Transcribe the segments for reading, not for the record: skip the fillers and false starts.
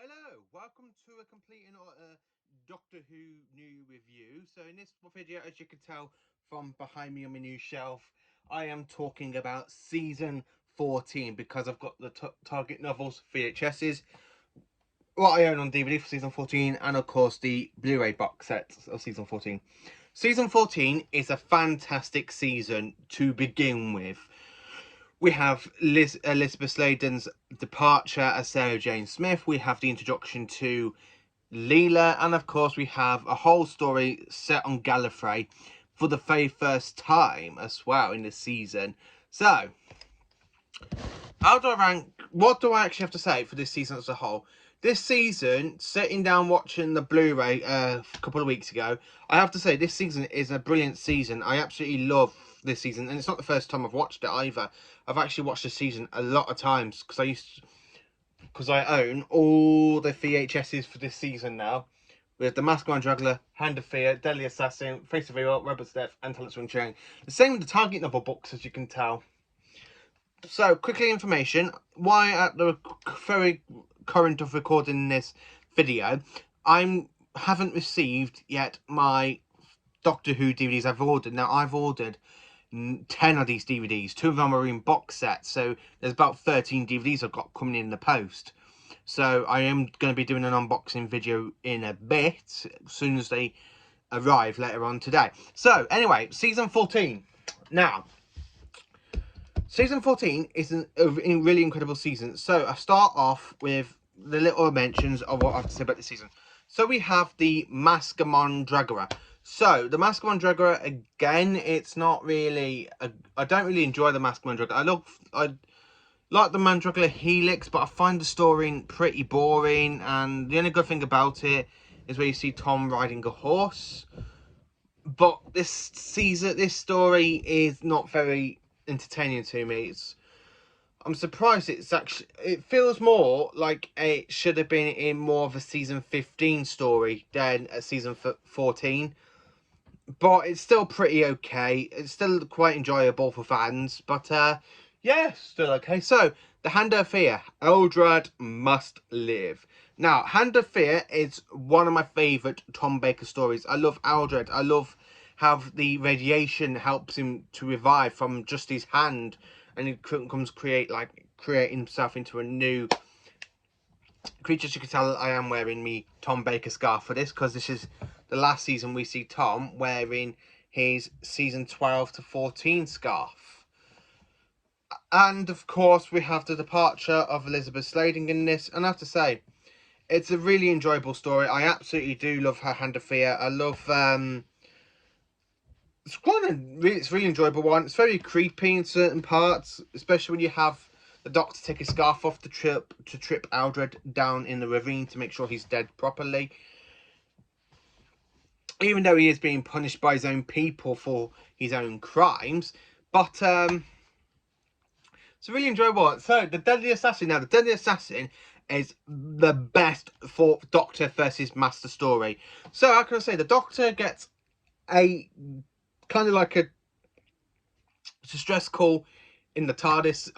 Hello, welcome to a complete and utter Doctor Who new review. So in this video, as you can tell from behind me on my new shelf, I am talking about season 14 because I've got the Target novels VHSs, what I own on DVD for season 14, and of course the Blu-ray box sets of season 14. Season 14 is a fantastic season to begin with. We have Elizabeth Sladen's departure as Sarah Jane Smith. We have the introduction to Leela, and of course we have a whole story set on Gallifrey for the very first time as well in this season. So, how do I rank? What do I actually have to say for this season as a whole? This season, sitting down watching the Blu-ray a couple of weeks ago, I have to say this season is a brilliant season. I absolutely love this season, and it's not the first time I've watched it either. I've actually watched this season a lot of times because I own all the VHSs for this season now, with the Mask of Mandragora, Hand of Fear, Deadly Assassin, Face of Evil, Rebel's Death, and Talisman Chain. The same with the Target novel books, as you can tell. So, quickly information, why at the very current of recording this video, I haven't received yet my Doctor Who DVDs I've ordered. Now, I've ordered 10 of these DVDs. 2 of them are in box sets, so there's about 13 DVDs I've got coming in the post. So I am going to be doing an unboxing video in a bit, as soon as they arrive later on today. So, anyway, season 14. Now, season 14 is a really incredible season. So I start off with the little mentions of what I have to say about this season. So we have the Mask of Mandragora. So the Mask of Mandragora, again, it's not really I don't really enjoy the Mask of Mandragora. I like the Mandragora Helix, but I find the story pretty boring, and the only good thing about it is where you see Tom riding a horse. But this story is not very entertaining to me. I'm surprised it feels more like it should have been in more of a season 15 story than a season 14, but it's still pretty okay. It's still quite enjoyable for fans, but yeah, still okay. So the Hand of Fear, Eldrad Must Live. Now, Hand of Fear is one of my favourite Tom Baker stories. I love Eldrad. I love how the radiation helps him to revive from just his hand, and he comes create himself into a new creature. As you can tell, I am wearing me Tom Baker scarf for this, because this is the last season we see Tom wearing his season 12 to 14 scarf. And of course we have the departure of Elizabeth Sladen in this, and I have to say, it's a really enjoyable story. I absolutely do love her Hand of Fear. I love it's really enjoyable one. It's very creepy in certain parts, especially when you have the Doctor take his scarf off to trip Eldrad down in the ravine to make sure he's dead properly. Even though he is being punished by his own people for his own crimes. But it's a really enjoyable one. So the Deadly Assassin. Now the Deadly Assassin is the best for Doctor versus Master story. So how can I say, the Doctor gets a kind of like a stress call in the TARDIS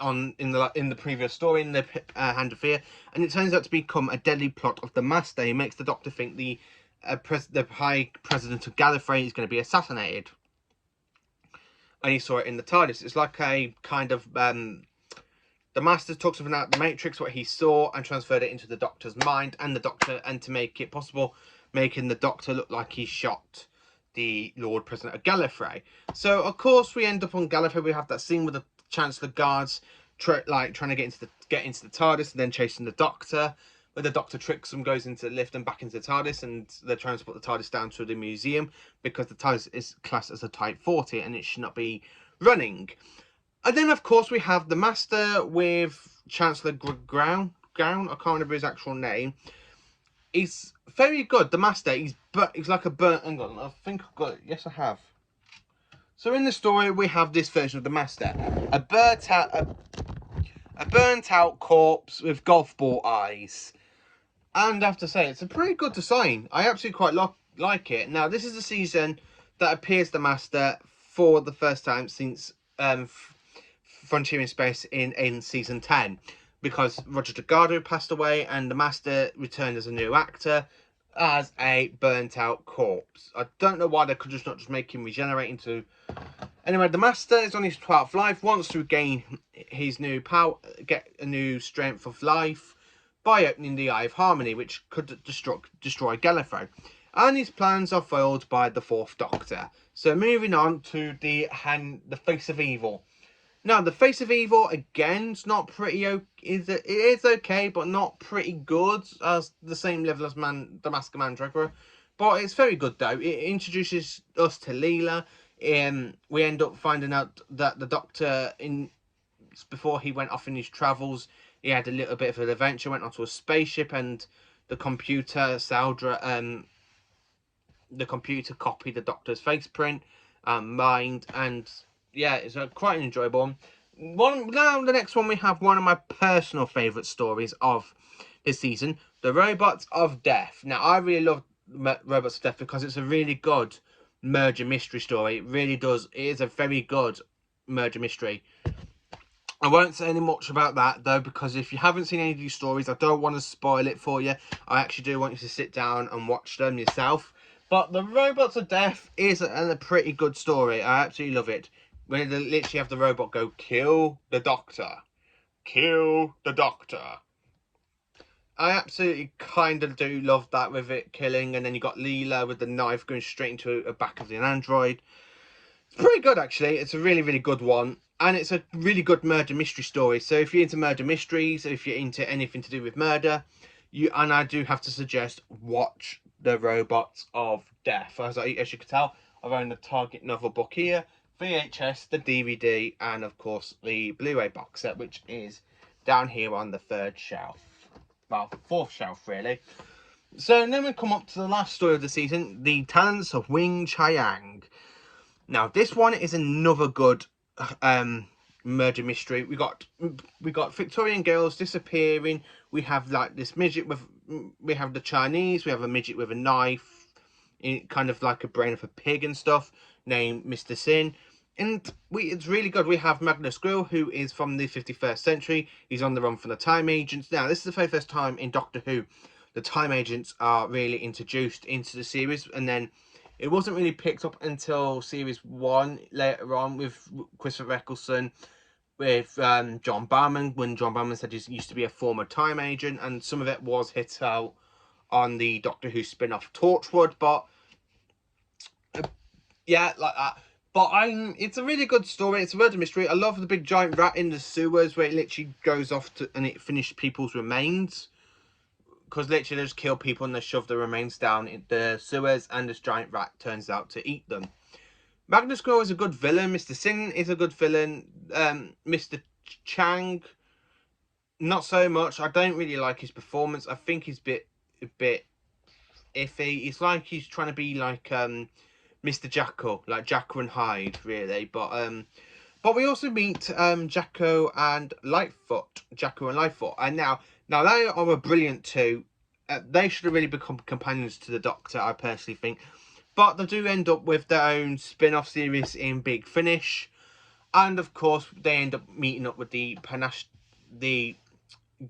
in the previous story, in the Hand of Fear, and it turns out to become a deadly plot of the Master. He makes the Doctor think the High President of Gallifrey is going to be assassinated, and he saw it in the TARDIS. It's like a kind of the Master took something out of the Matrix, what he saw, and transferred it into the Doctor's mind, and to make it possible, making the Doctor look like he shot the Lord President of Gallifrey. So of course we end up on Gallifrey. We have that scene with the Chancellor guards trying to get into the TARDIS and then chasing the Doctor, where the Doctor tricks them, goes into the lift and back into the TARDIS, and they're trying to put the TARDIS down to the museum because the TARDIS is classed as a Type 40 and it should not be running. And then of course we have the Master with Chancellor Gown. I can't remember his actual name. He's very good, the Master. He's like a burnt. Hang on, I think I've got it. Yes, I have. So in the story, we have this version of the Master, a burnt out corpse with golf ball eyes. And I have to say, it's a pretty good design. I absolutely quite like it. Now, this is the season that appears the Master for the first time since Frontier in Space in season 10. because Roger Delgado passed away and the Master returned as a new actor as a burnt out corpse. I don't know why they could just not just make him regenerate into... Anyway, the Master is on his 12th life, wants to gain his new power, get a new strength of life by opening the Eye of Harmony, which could destroy Gallifrey. And his plans are foiled by the 4th Doctor. So moving on to the Face of Evil. Now, the Face of Evil, again, it's not pretty... It is okay, but not pretty good, as the same level as the Mask of Mandragora. But it's very good, though. It introduces us to Leela. We end up finding out that the Doctor, before he went off in his travels, he had a little bit of an adventure, went onto a spaceship, and the computer, Saldra, the computer copied the Doctor's face print, mind, and yeah, it's quite an enjoyable one. Now, the next one, we have one of my personal favourite stories of this season, The Robots of Death. Now, I really love Robots of Death because it's a really good murder mystery story. It really does. It is a very good murder mystery. I won't say any much about that, though, because if you haven't seen any of these stories, I don't want to spoil it for you. I actually do want you to sit down and watch them yourself. But The Robots of Death is a pretty good story. I absolutely love it. When they literally have the robot go, kill the Doctor. Kill the Doctor. I absolutely kind of do love that with it killing. And then you got Leela with the knife going straight into the back of the android. It's pretty good, actually. It's a really, really good one. And it's a really good murder mystery story. So if you're into murder mysteries, if you're into anything to do with murder, and I do have to suggest, watch The Robots of Death. As you can tell, I've owned the Target novel book here, VHS, the DVD, and of course the Blu-ray box set, which is down here on the 3rd shelf. Well, 4th shelf, really. So then we come up to the last story of the season, The Talents of Wing Chiang. Now, this one is another good murder mystery. We got Victorian girls disappearing. We have like this midget with... We have the Chinese. We have a midget with a knife, kind of like a brain of a pig and stuff, named Mr. Sin. And it's really good. We have Magnus Grill, who is from the 51st century. He's on the run from the Time Agents. Now, this is the very first time in Doctor Who the Time Agents are really introduced into the series. And then it wasn't really picked up until Series 1 later on with Christopher Eccleston, with John Barrowman, when John Barrowman said he used to be a former Time Agent. And some of it was hit out on the Doctor Who spin-off Torchwood. But yeah, like that. But it's a really good story. It's a murder mystery. I love the big giant rat in the sewers where it literally goes off and it finishes people's remains. Because literally they just kill people and they shove the remains down in the sewers, and this giant rat turns out to eat them. Magnus Grill is a good villain. Mr. Sin is a good villain. Mr. Chang, not so much. I don't really like his performance. I think he's a bit iffy. It's like he's trying to be like Mr. Jackal, like Jackal and Hyde, really. But we also meet Jacko and Lightfoot. And now they are a brilliant two. They should have really become companions to the Doctor, I personally think. But they do end up with their own spin-off series in Big Finish. And of course, they end up meeting up with the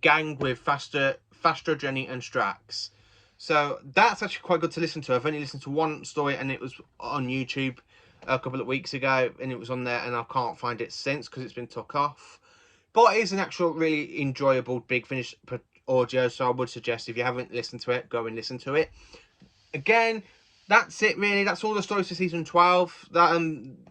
gang with Fastra, Jenny and Strax. So that's actually quite good to listen to. I've only listened to one story and it was on YouTube a couple of weeks ago, and it was on there, and I can't find it since because it's been took off. But it is an actual really enjoyable Big Finish audio, so I would suggest if you haven't listened to it, go and listen to it. Again, that's it really. That's all the stories for season 12.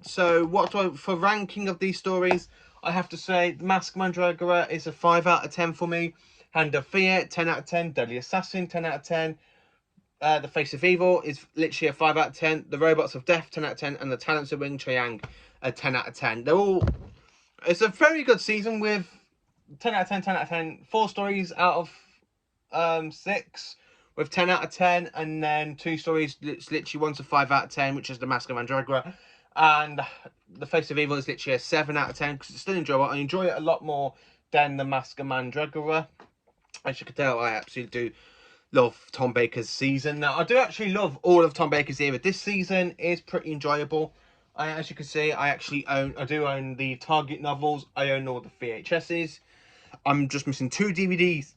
So for ranking of these stories, I have to say The Mask of Mandragora is a 5 out of 10 for me. Hand of Fear, 10 out of 10. Deadly Assassin, 10 out of 10. The Face of Evil is literally a 5 out of 10. The Robots of Death, 10 out of 10. And The Talents of Wing Chiang, a 10 out of 10. It's a very good season with 10 out of 10, 10 out of 10. 4 stories out of 6 with 10 out of 10. And then 2 stories, it's literally one's a 5 out of 10, which is The Mask of Mandragora. And The Face of Evil is literally a 7 out of 10 because it's still enjoyable. I enjoy it a lot more than The Mask of Mandragora. As you can tell, I absolutely do love Tom Baker's season. Now, I do actually love all of Tom Baker's era. This season is pretty enjoyable. As you can see, I do own the Target novels. I own all the VHSs. I'm just missing 2 DVDs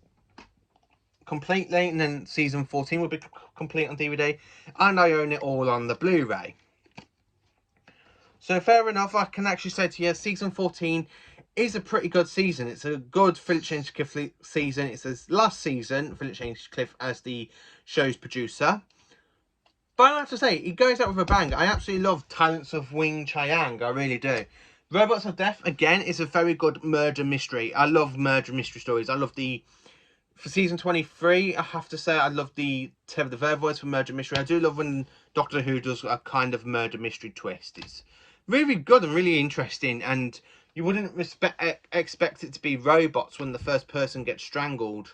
completely, and then season 14 will be complete on DVD, and I own it all on the Blu-ray. So fair enough, I can actually say to you, season 14 is a pretty good season. It's a good Philip Hinchcliffe season. It's his last season, Philip Hinchcliffe as the show's producer. But I have to say, he goes out with a bang. I absolutely love Talents of Wing Chiang, I really do. Robots of Death, again, is a very good murder mystery. I love murder mystery stories. I love for season 23, I have to say, I love the Terror the Vervoids for murder mystery. I do love when Doctor Who does a kind of murder mystery twist. It's really good and really interesting, and you wouldn't expect it to be robots when the first person gets strangled.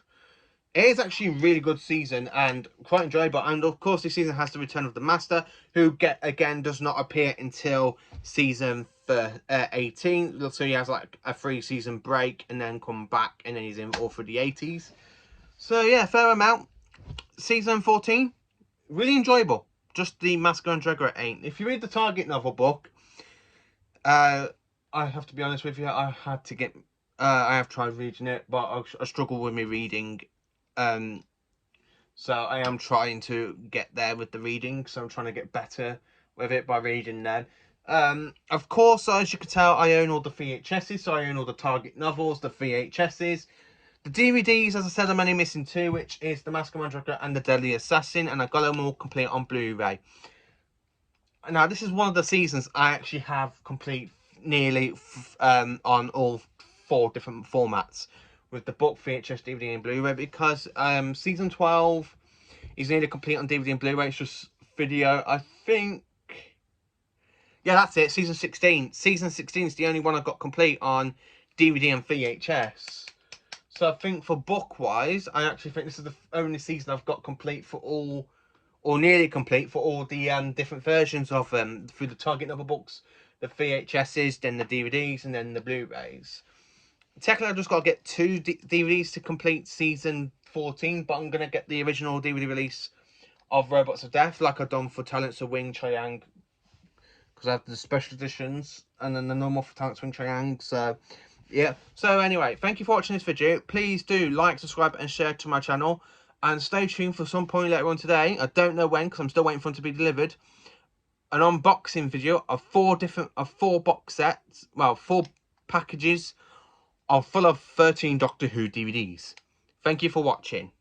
It is actually a really good season and quite enjoyable. And of course, this season has the return of the Master, who again does not appear until season 18. So he has like a 3-season break and then come back, and then he's in all through the 80s. So yeah, fair amount. Season 14, really enjoyable. Just the Mask and Androgora ain't. If you read the Target novel book, I have to be honest with you, I had to get. I have tried reading it, but I struggle with me reading. So I am trying to get there with the reading, so I'm trying to get better with it by reading them. Of course, as you can tell, I own all the VHSs, so I own all the Target novels, the VHSs. The DVDs, as I said, I'm only missing 2, which is The Mask of Mandragora and The Deadly Assassin, and I got them all complete on Blu-ray. Now, this is one of the seasons I actually have complete nearly on all 4 different formats, with the book, VHS, DVD, and Blu-ray, because season 12 is nearly complete on DVD and Blu-ray. It's just video, I think. Yeah, that's it. Season 16. Season 16 is the only one I've got complete on DVD and VHS. So I think for book-wise, I actually think this is the only season I've got complete for all, or nearly complete for all the different versions of them, through the Target novel books, the VHSs, then the DVDs, and then the Blu-rays. Technically, I've just got to get 2 DVDs to complete season 14, but I'm going to get the original DVD release of Robots of Death, like I've done for Talents of Wing Chiang, because I have the special editions, and then the normal for Talents of Wing Chiang, so yeah. So anyway, thank you for watching this video. Please do like, subscribe, and share to my channel, and stay tuned for some point later on today. I don't know when, because I'm still waiting for them to be delivered. An unboxing video of 4 box sets, well, 4 packages full of 13 Doctor Who DVDs. Thank you for watching.